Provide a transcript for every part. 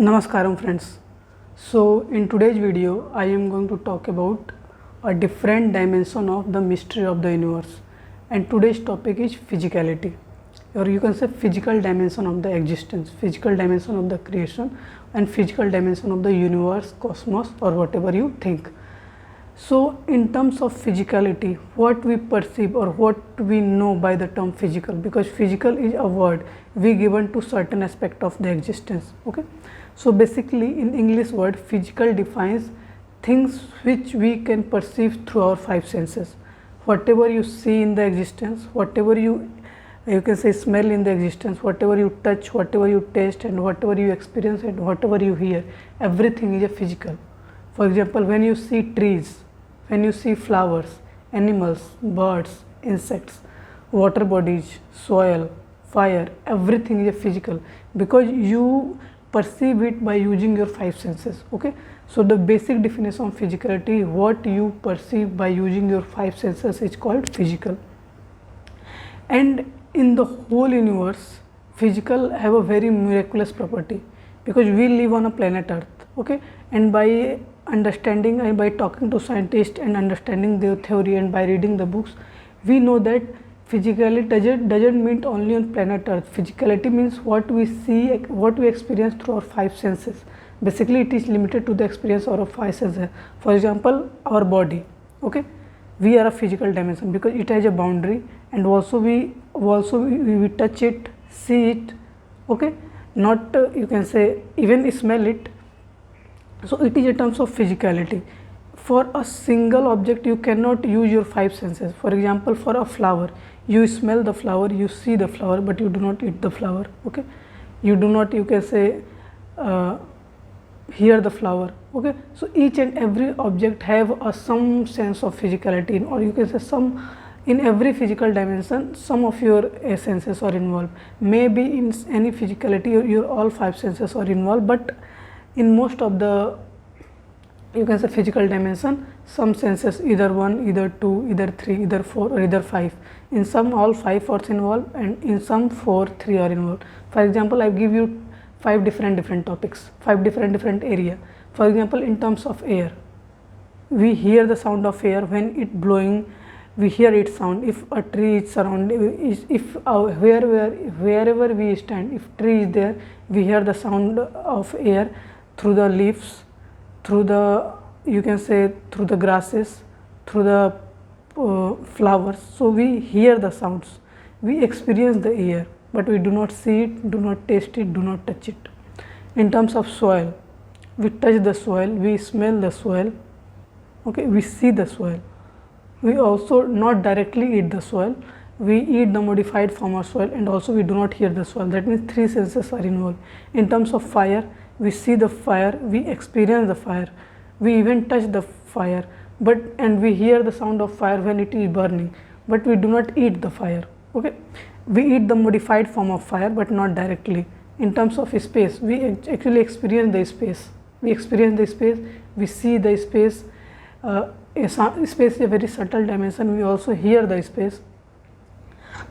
Namaskaram friends. So in today's video I am going to talk about a different dimension of the mystery of the universe, and today's topic is physicality, or you can say physical dimension of the existence, physical dimension of the creation, and physical dimension of the universe, cosmos, or whatever you think. So in terms of physicality, what we perceive or what we know by the term physical, because physical is a word we given to certain aspect of the existence. Okay, so basically in English word, physical defines things which we can perceive through our five senses. Whatever you see in the existence, whatever you can say smell in the existence, whatever you touch, whatever you taste, and whatever you experience, and whatever you hear, everything is a physical. For example, when you see trees, when you see flowers, animals, birds, insects, water bodies, soil, fire, everything is a physical, because you perceive it by using your five senses. Okay, so the basic definition of physicality, what you perceive by using your five senses, is called physical. And in the whole universe, physical have a very miraculous property, because we live on a planet Earth. Okay, and by understanding and by talking to scientists and understanding their theory and by reading the books, we know that physicality doesn't mean only on planet Earth. Physicality means what we see, what we experience through our five senses. Basically it is limited to the experience of our five senses. For example, our body. Okay, we are a physical dimension because it has a boundary, and also we touch it, see it. Okay, not you can say even smell it. So it is in terms of physicality. For a single object you cannot use your five senses. For example, for a flower, you smell the flower, you see the flower, but you do not eat the flower. Okay, you do not, you can say, hear the flower. Okay, so each and every object have some sense of physicality, or you can say some, in every physical dimension some of your senses are involved. Maybe in any physicality your all five senses are involved, but in most of the, you can say, physical dimension, some senses, either one, either two, either three, either four, or either five. In some all five are involved, and in some four, three are involved. For example, I give you five different topics, five different area. For example, in terms of air, we hear the sound of air when it blowing, we hear its sound. If a tree is surrounded, if wherever we stand, if tree is there, we hear the sound of air through the leaves, through the, you can say, through the grasses, through the flowers. So we hear the sounds, we experience the air, but we do not see it, do not taste it, do not touch it. In terms of soil, we touch the soil, we smell the soil. Okay, we see the soil. We also not directly eat the soil, we eat the modified form of soil, and also we do not hear the soil. That means three senses are involved. In terms of fire, we see the fire, we experience the fire, we even touch the fire, and we hear the sound of fire when it is burning, but we do not eat the fire. Okay, we eat the modified form of fire, but not directly. In terms of space, we actually experience the space, we see the space. Space is a very subtle dimension, we also hear the space,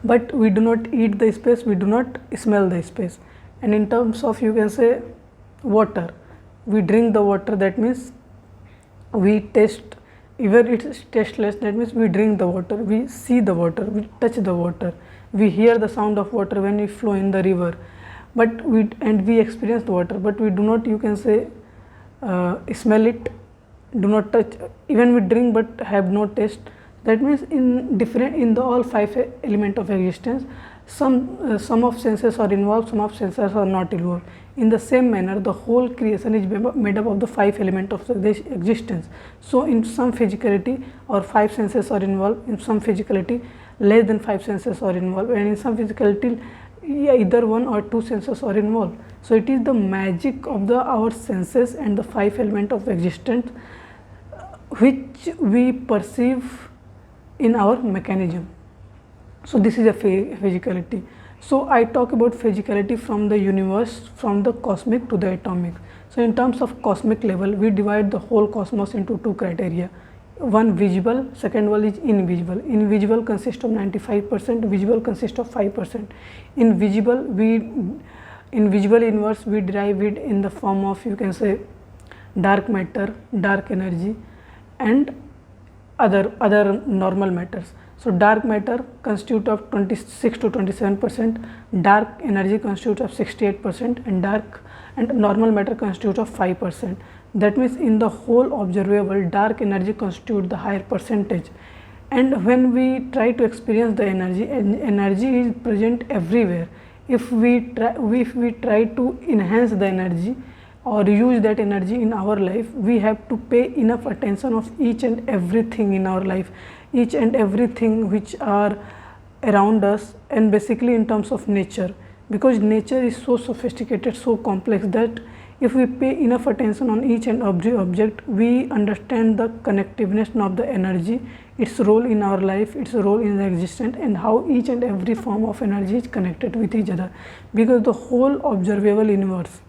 but we do not eat the space, we do not smell the space. And in terms of, you can say, water, we drink the water, that means we taste, even it is tasteless, that means we drink the water, we see the water, we touch the water, we hear the sound of water when we flow in the river, but we experience the water, but we do not, you can say, smell it, do not touch, even we drink but have no taste. That means in the all five element of existence, some of senses are involved, some of senses are not involved. In the same manner, the whole creation is made up of the five elements of the existence. So in some physicality, our five senses are involved, in some physicality less than five senses are involved, and in some physicality either one or two senses are involved. So it is the magic of our senses and the five elements of existence which we perceive in our mechanism. So this is a physicality. So I talk about physicality from the universe, from the cosmic to the atomic. So in terms of cosmic level, we divide the whole cosmos into two criteria. One visible, second one is invisible. Invisible consists of 95%, visible consists of 5%. In visible, we in visual universe we derive it in the form of, you can say, dark matter, dark energy, and other normal matters. So dark matter constitute of 26 to 27%, dark energy constitute of 68%, and normal matter constitute of 5%. That means in the whole observable, dark energy constitute the higher percentage. And when we try to experience the energy, energy is present everywhere. If we try to enhance the energy or use that energy in our life, we have to pay enough attention of each and everything in our life, each and everything which are around us, and basically in terms of nature, because nature is so sophisticated, so complex, that if we pay enough attention on each and every object, we understand the connectiveness of the energy, its role in our life, its role in the existence, and how each and every form of energy is connected with each other. Because the whole observable universe,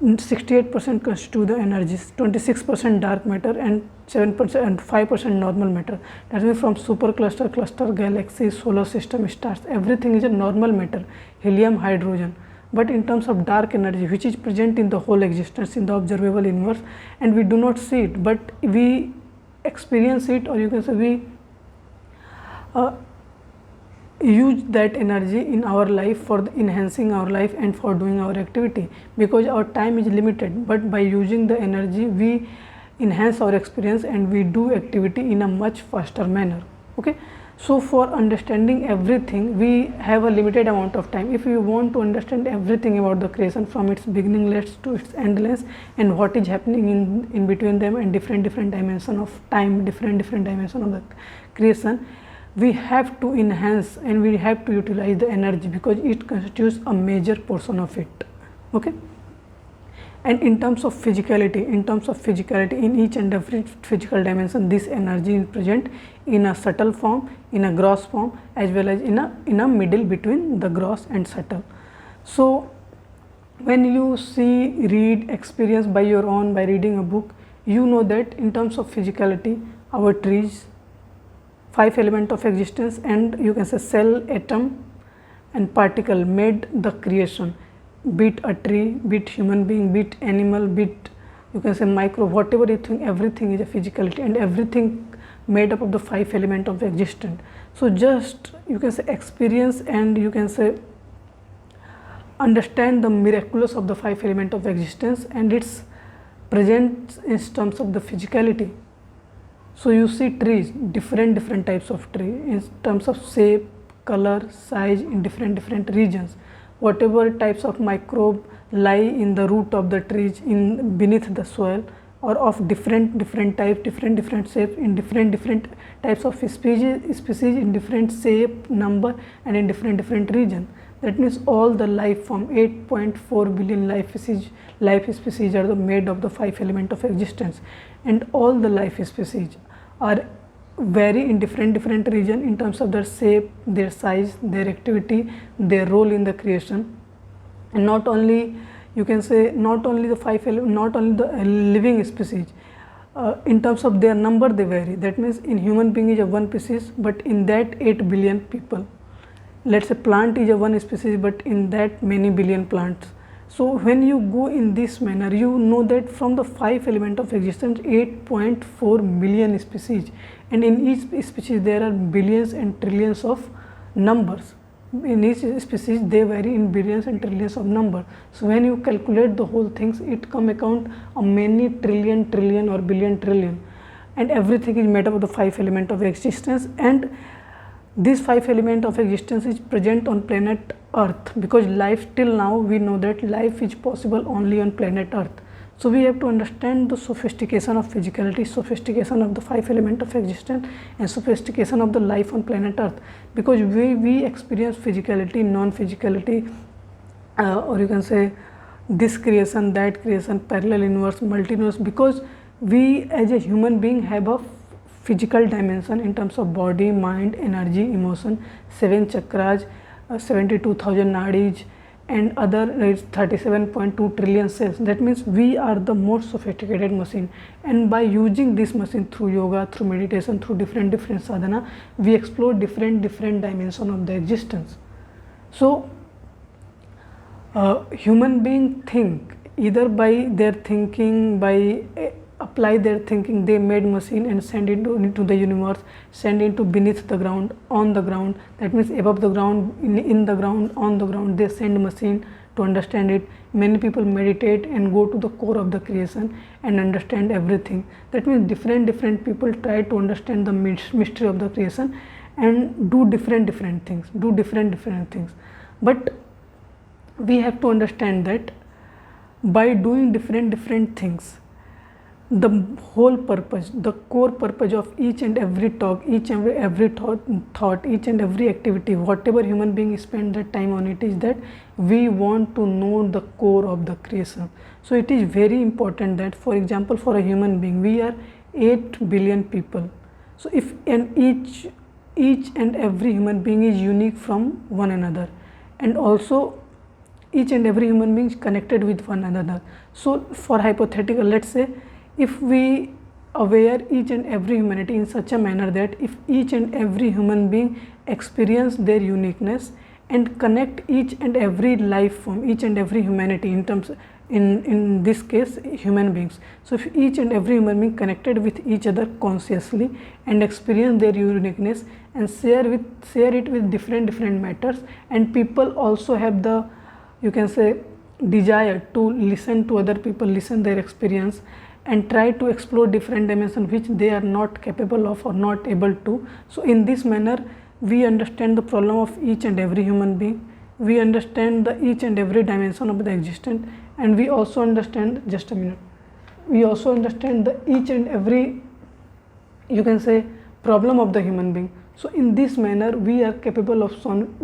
68% constitute the energies, 26% dark matter, and 7% and 5% normal matter. That means from supercluster, cluster, galaxies, solar system, stars, everything is a normal matter, helium, hydrogen. But in terms of dark energy, which is present in the whole existence, in the observable universe, and we do not see it, but we experience it, or you can say we use that energy in our life for enhancing our life and for doing our activity, because our time is limited. But by using the energy, we enhance our experience and we do activity in a much faster manner. Okay, so for understanding everything, we have a limited amount of time. If we want to understand everything about the creation from its beginningless to its endless, and what is happening in between them, and different dimension of time, different dimension of the creation, we have to enhance and we have to utilize the energy, because it constitutes a major portion of it. Okay, and in terms of physicality, in each and every physical dimension, this energy is present in a subtle form, in a gross form, as well as in a middle between the gross and subtle. So when you see, read, experience by your own, by reading a book, you know that in terms of physicality, our trees, 5 elements of existence, and you can say cell, atom, and particle made the creation. Be it a tree, be it human being, be it animal, be it, you can say, micro, whatever you think, everything is a physicality, and everything made up of the 5 elements of existence. So just, you can say, experience and you can say understand the miraculous of the 5 elements of existence and its presence in terms of the physicality. So you see trees, different types of tree in terms of shape, color, size, in different regions. Whatever types of microbe lie in the root of the trees, in beneath the soil, or of different types, different shapes, in different types of species in different shape, number, and in different region. That means all the life form, 8.4 billion life species are made of the 5 elements of existence, and all the life species are vary in different region in terms of their shape, their size, their activity, their role in the creation. And not only, you can say, not only the 5 elements, not only the living species, in terms of their number they vary. That means in human being is a 1 species, but in that 8 billion people. Let's say plant is a 1 species, but in that many billion plants. So when you go in this manner, you know that from the 5 elements of existence, 8.4 million species, and in each species there are billions and trillions of numbers. In each species they vary in billions and trillions of numbers. So when you calculate the whole things, it come account a many trillion or billion trillion, and everything is made up of the 5 elements of existence. And this 5 elements of existence is present on planet Earth, because life, till now we know that life is possible only on planet Earth. So we have to understand the sophistication of physicality, sophistication of the 5 elements of existence, and sophistication of the life on planet Earth, because we experience physicality, non-physicality, or you can say this creation, that creation, parallel universe, multiverse, because we as a human being have a physical dimension in terms of body, mind, energy, emotion, 7 chakras, 72,000 nadis, and other 37.2 trillion cells. That means we are the most sophisticated machine, and by using this machine through yoga, through meditation, through different sadhana, we explore different dimensions of the existence. So human being think either by their thinking, by apply their thinking, they made machine and send it into the universe, send into beneath the ground, on the ground, that means above the ground, in the ground, on the ground, they send machine to understand it. Many people meditate and go to the core of the creation and understand everything. That means different people try to understand the mystery of the creation and do different things. But we have to understand that by doing different things, the whole purpose, the core purpose of each and every talk, each and every thought, each and every activity, whatever human being spend their time on it, is that we want to know the core of the creation. So it is very important that, for example, for a human being, we are 8 billion people. So if each and every human being is unique from one another, and also each and every human being is connected with one another. So for hypothetical, let's say, if we aware each and every humanity in such a manner that if each and every human being experience their uniqueness and connect each and every life form, each and every humanity in terms, in this case human beings. So if each and every human being connected with each other consciously and experience their uniqueness and share it with different matters, and people also have the, you can say, desire to listen to other people, listen their experience and try to explore different dimensions which they are not capable of or not able to. So in this manner we understand the problem of each and every human being, we understand the each and every dimension of the existence, and we also understand, just a minute, we also understand the each and every, you can say, problem of the human being. So in this manner we are capable of solving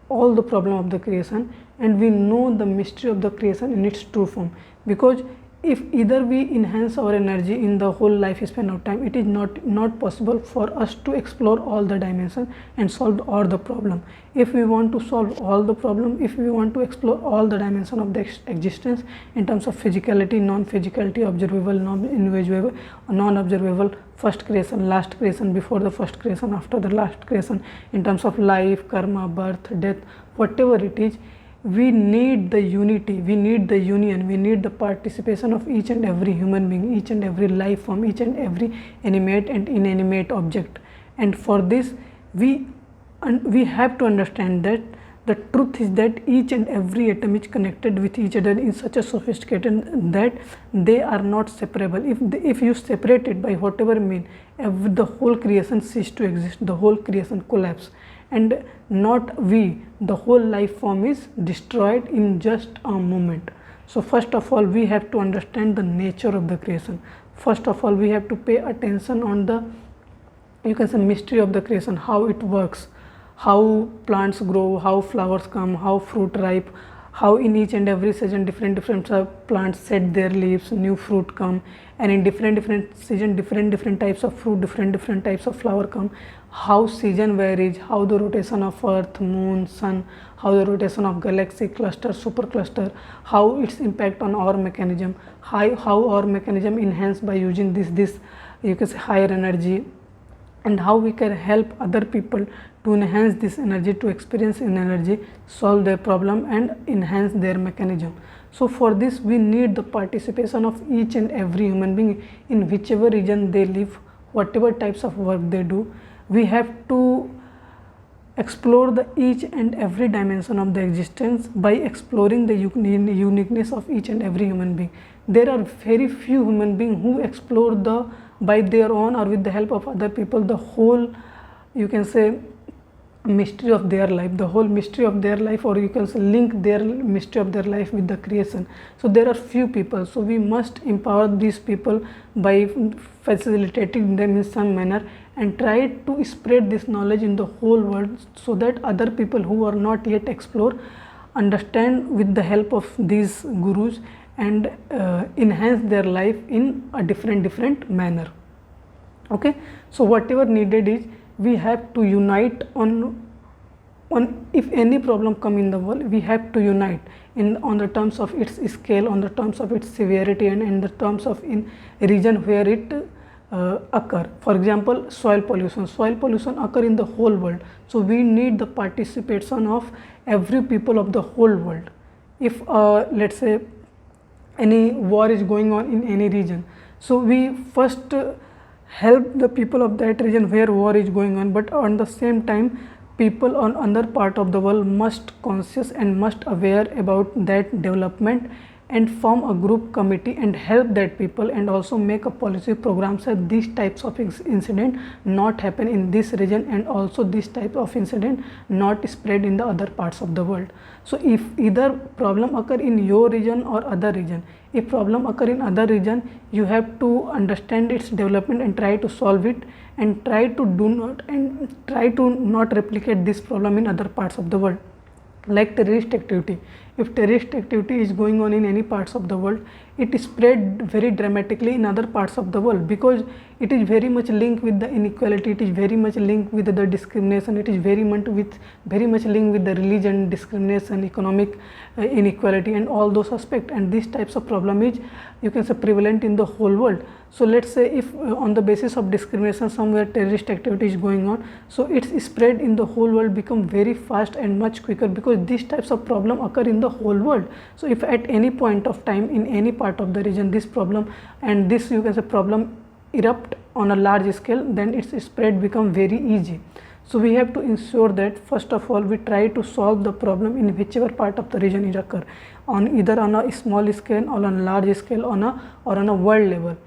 all the problem of the creation, and we know the mystery of the creation in its true form. Because if either we enhance our energy in the whole lifespan of time, it is not possible for us to explore all the dimensions and solve all the problem. If we want to solve all the problem, if we want to explore all the dimensions of the existence in terms of physicality, non-physicality, observable, non-invisible, non-observable, first creation, last creation, before the first creation, after the last creation, in terms of life, karma, birth, death, whatever it is, we need the unity, we need the union, we need the participation of each and every human being, each and every life form, each and every animate and inanimate object. And for this we have to understand that the truth is that each and every atom is connected with each other in such a sophisticated that they are not separable. If you separate it by whatever mean, the whole creation cease to exist, the whole creation collapse, and not we, the whole life form is destroyed in just a moment. So first of all we have to understand the nature of the creation. First of all we have to pay attention on the, you can say, mystery of the creation, how it works, how plants grow, how flowers come, how fruit ripe, how in each and every season different plants set their leaves, new fruit come, and in different season different types of fruit, different types of flower come, how season varies, how the rotation of earth, moon, sun, how the rotation of galaxy, cluster, supercluster, how its impact on our mechanism, how our mechanism enhanced by using this you can say higher energy, and how we can help other people to enhance this energy, to experience in energy, solve their problem and enhance their mechanism. So for this we need the participation of each and every human being in whichever region they live, whatever types of work they do. We have to explore the each and every dimension of the existence by exploring the uniqueness of each and every human being. There are very few human beings who explore by their own or with the help of other people the whole, you can say, mystery of their life, the whole mystery of their life, or you can say link their mystery of their life with the creation. So there are few people, so we must empower these people by facilitating them in some manner and try to spread this knowledge in the whole world, so that other people who are not yet explore understand with the help of these gurus and enhance their life in a different manner. Okay, so whatever needed is we have to unite on if any problem come in the world, we have to unite on the terms of its scale, on the terms of its severity, and in the terms of in region where it occur. For example, soil pollution. Soil pollution occur in the whole world. So we need the participation of every people of the whole world. If let's say any war is going on in any region, so we first help the people of that region where war is going on, but on the same time people on other part of the world must conscious and must aware about that development and form a group committee and help that people, and also make a policy program so these types of incident not happen in this region, and also this type of incident not spread in the other parts of the world. So if either problem occur in your region or other region, if problem occur in other region, you have to understand its development and try to solve it, and try to not replicate this problem in other parts of the world. Like terrorist activity, if terrorist activity is going on in any parts of the world, it is spread very dramatically in other parts of the world, because it is very much linked with the inequality, it is very much linked with the discrimination, it is very much linked with the religion, discrimination, economic inequality and all those aspects, and these types of problem is, you can say, prevalent in the whole world. So let's say if on the basis of discrimination somewhere terrorist activity is going on, so its spread in the whole world become very fast and much quicker, because these types of problem occur in the whole world. So if at any point of time in any part of the region this problem, and this, you can say, problem erupt on a large scale, then its spread become very easy. So we have to ensure that first of all we try to solve the problem in whichever part of the region it occur, on either on a small scale or on a large scale, or on a world level.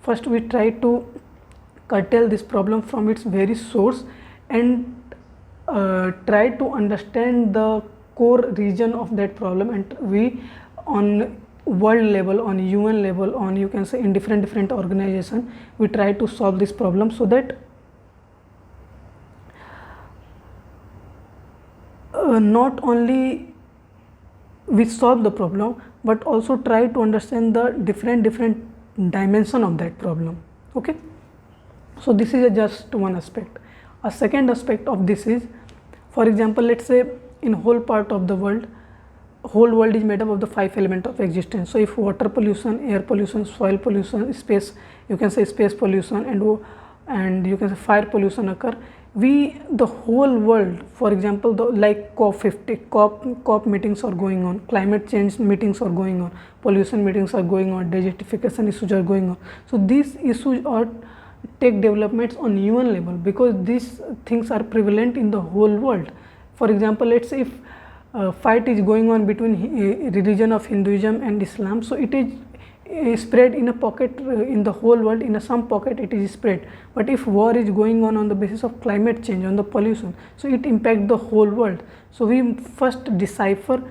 First we try to curtail this problem from its very source, and try to understand the core region of that problem, and we on world level, on UN level, on, you can say, in different organization, we try to solve this problem, so that not only we solve the problem, but also try to understand the different dimension of that problem. Okay, so this is just one aspect. A second aspect of this is, for example, let's say in whole part of the world, whole world is made up of the 5 elements of existence. So if water pollution, air pollution, soil pollution, space, you can say space pollution, and you can say fire pollution occur, the whole world, for example, like COP50, COP meetings are going on, climate change meetings are going on, pollution meetings are going on, desertification issues are going on. So these issues are take developments on UN level, because these things are prevalent in the whole world. For example, let's say if fight is going on between religion of Hinduism and Islam, so it is spread in a pocket in the whole world, in some pocket it is spread. But if war is going on the basis of climate change, on the pollution, so it impacts the whole world. So we first decipher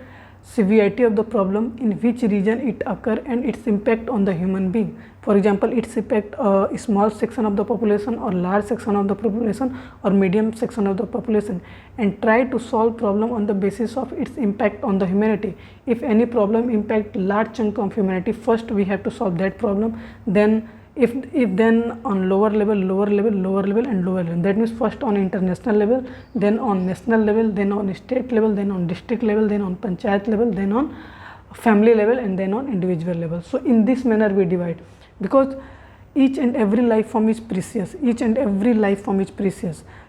severity of the problem, in which region it occur, and its impact on the human being. For example, its impact a small section of the population, or large section of the population, or medium section of the population, and try to solve problem on the basis of its impact on the humanity. If any problem impact large chunk of humanity, first we have to solve that problem. Then if then on lower level, and lower level, that means first on international level, then on national level, then on state level, then on district level, then on panchayat level, then on family level, and then on individual level. So in this manner we divide, because each and every life form is precious,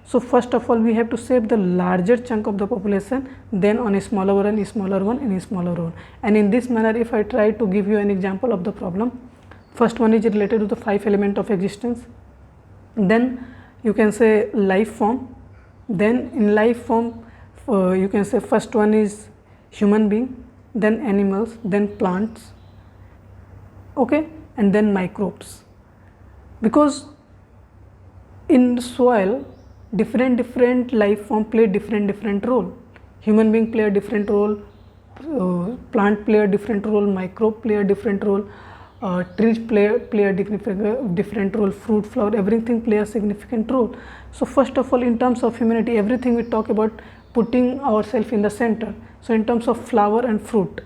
So first of all we have to save the larger chunk of the population, then on a smaller one, and a smaller one. And in this manner, if I try to give you an example of the problem, first one is related to the 5 elements of existence, then you can say life form, then in life form you can say first one is human being, then animals, then plants, okay, and then microbes. Because in soil different life form play different role. Human being play a different role, plant play a different role, microbe play a different role, trees play a different role, fruit, flower, everything play a significant role. So first of all, in terms of humanity, everything we talk about putting ourselves in the center. So in terms of flower and fruit,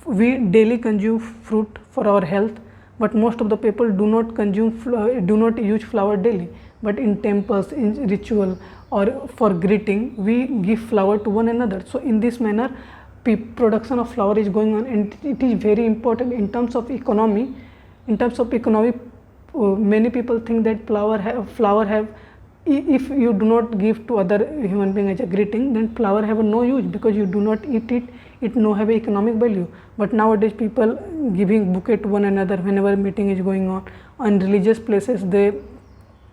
we daily consume fruit for our health, but most of the people do not use flower daily, but in temples, in ritual, or for greeting, we give flower to one another. So in this manner production of flower is going on, and it is very important in terms of economy. many people think that flower have if you do not give to other human being as a greeting, then flower have no use because you do not eat it, it no have economic value. But nowadays people giving bouquet to one another whenever meeting is going on religious places, they,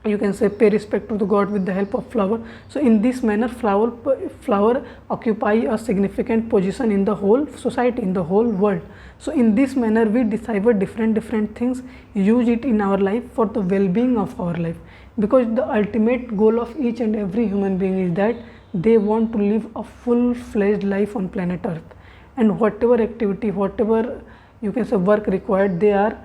you can say, pay respect to the god with the help of flower. So in this manner flower occupy a significant position in the whole society, in the whole world. So in this manner we decipher different things, use it in our life for the well-being of our life, because the ultimate goal of each and every human being is that they want to live a full-fledged life on planet earth, and whatever activity, whatever, you can say, work required, they are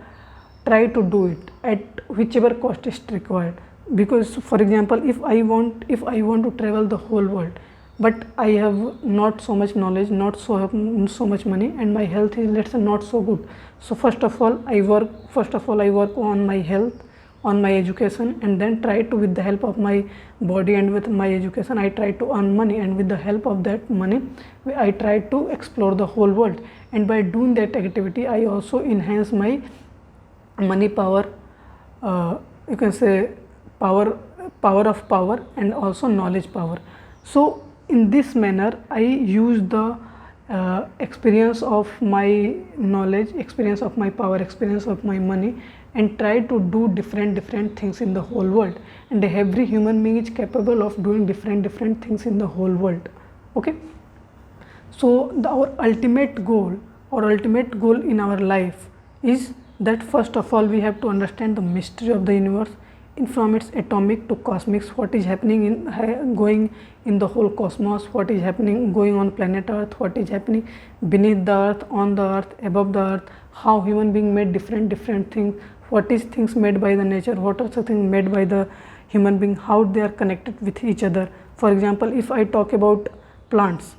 try to do it at whichever cost is required. Because for example, if I want to travel the whole world, but I have not so much knowledge, not so much money, and my health is, let's say, not so good. So first of all I work on my health, on my education, and then try to, with the help of my body and with my education, I try to earn money, and with the help of that money I try to explore the whole world. And by doing that activity I also enhance my money power, you can say power of power, and also knowledge power. So in this manner I use the experience of my knowledge, experience of my power, experience of my money, and try to do different things in the whole world. And every human being is capable of doing different things in the whole world. Okay, so our ultimate goal in our life is that first of all we have to understand the mystery of the universe, from its atomic to cosmics, what is happening in going in the whole cosmos, what is happening going on planet earth, what is happening beneath the earth, on the earth, above the earth, how human being made different things, what is things made by the nature, what are the things made by the human being, how they are connected with each other. For example, if I talk about plants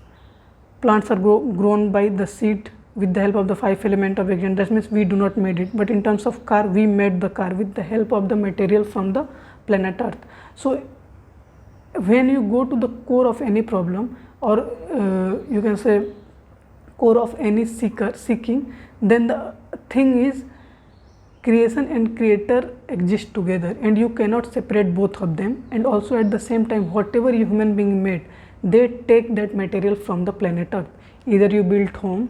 are grown by the seed with the help of the 5 element of action. That means we do not made it, but in terms of car, we made the car with the help of the material from the planet earth. So when you go to the core of any problem, or you can say core of any seeking, then the thing is creation and creator exist together, and you cannot separate both of them. And also at the same time, whatever human being made, they take that material from the planet earth. Either you built home,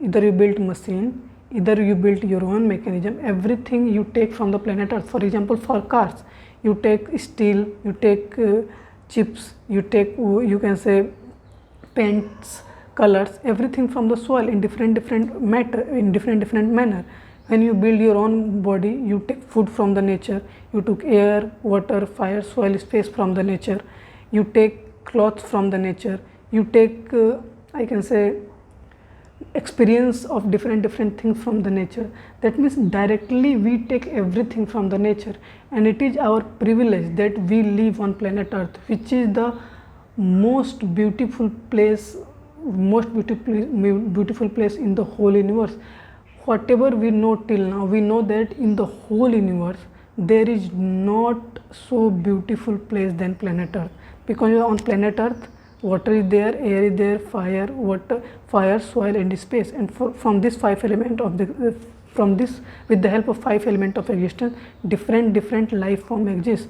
either you built machine, either you built your own mechanism, everything you take from the planet earth. For example, for cars, you take steel, you take chips, you take, you can say, paints, colors, everything from the soil in different matter, in different manner. When you build your own body, you take food from the nature, you took air, water, fire, soil, space from the nature, you take clothes from the nature, you take I can say experience of different things from the nature. That means directly we take everything from the nature, and it is our privilege that we live on planet earth, which is the most beautiful place in the whole universe. Whatever we know till now, we know that in the whole universe there is not so beautiful place than planet earth, because on planet earth water is there, air is there, fire, soil, and space. And from this 5 element of the with the help of 5 element of existence, different life form exists.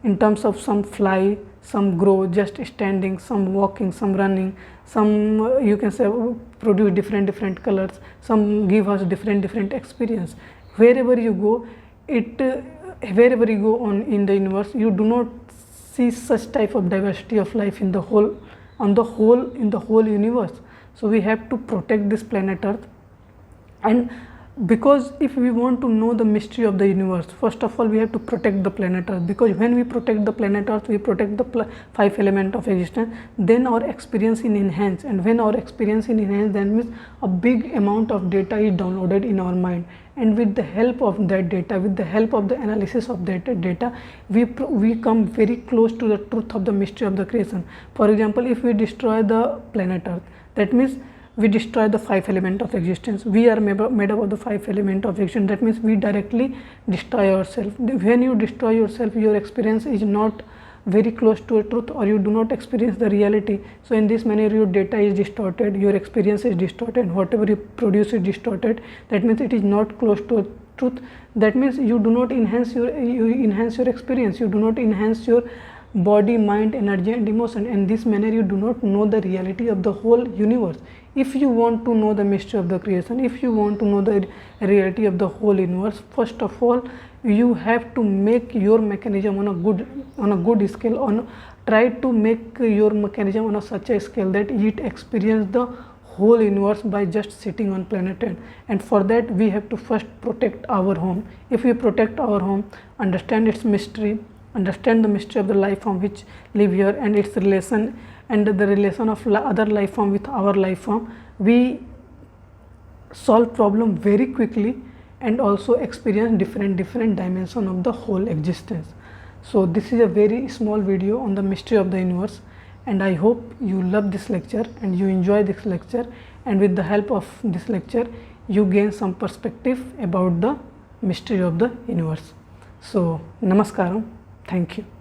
In terms of some fly, some grow just standing, some walking, some running, some you can say produce different colors, some give us different experience. Wherever you go on in the universe, you do not see such type of diversity of life in the whole universe. So we have to protect this planet earth. And because if we want to know the mystery of the universe, first of all we have to protect the planet earth, because when we protect the planet earth, we protect the 5 element of existence, then our experience is enhanced. And when our experience is enhanced, that means a big amount of data is downloaded in our mind, and with the help of that data, with the help of the analysis of that data, we come very close to the truth of the mystery of the creation. For example, if we destroy the planet earth, that means we destroy the 5 element of existence. We are made up of the 5 element of existence. That means we directly destroy ourselves. When you destroy yourself, your experience is not very close to a truth, or you do not experience the reality. So in this manner your data is distorted, your experience is distorted, whatever you produce is distorted. That means it is not close to truth, that means you do not enhance your experience, you do not enhance your body, mind, energy and emotion. In this manner you do not know the reality of the whole universe. If you want to know the mystery of the creation, if you want to know the reality of the whole universe, first of all you have to make your mechanism on a good scale, try to make your mechanism on such a scale that it experience the whole universe by just sitting on planet Earth. And for that we have to first protect our home. If we protect our home, understand its mystery, understand the mystery of the life form which live here and its relation and the relation of other life form with our life form, we solve problem very quickly and also experience different dimension of the whole existence. So this is a very small video on the mystery of the universe, and I hope you love this lecture and you enjoy this lecture, and with the help of this lecture you gain some perspective about the mystery of the universe. So namaskaram, thank you.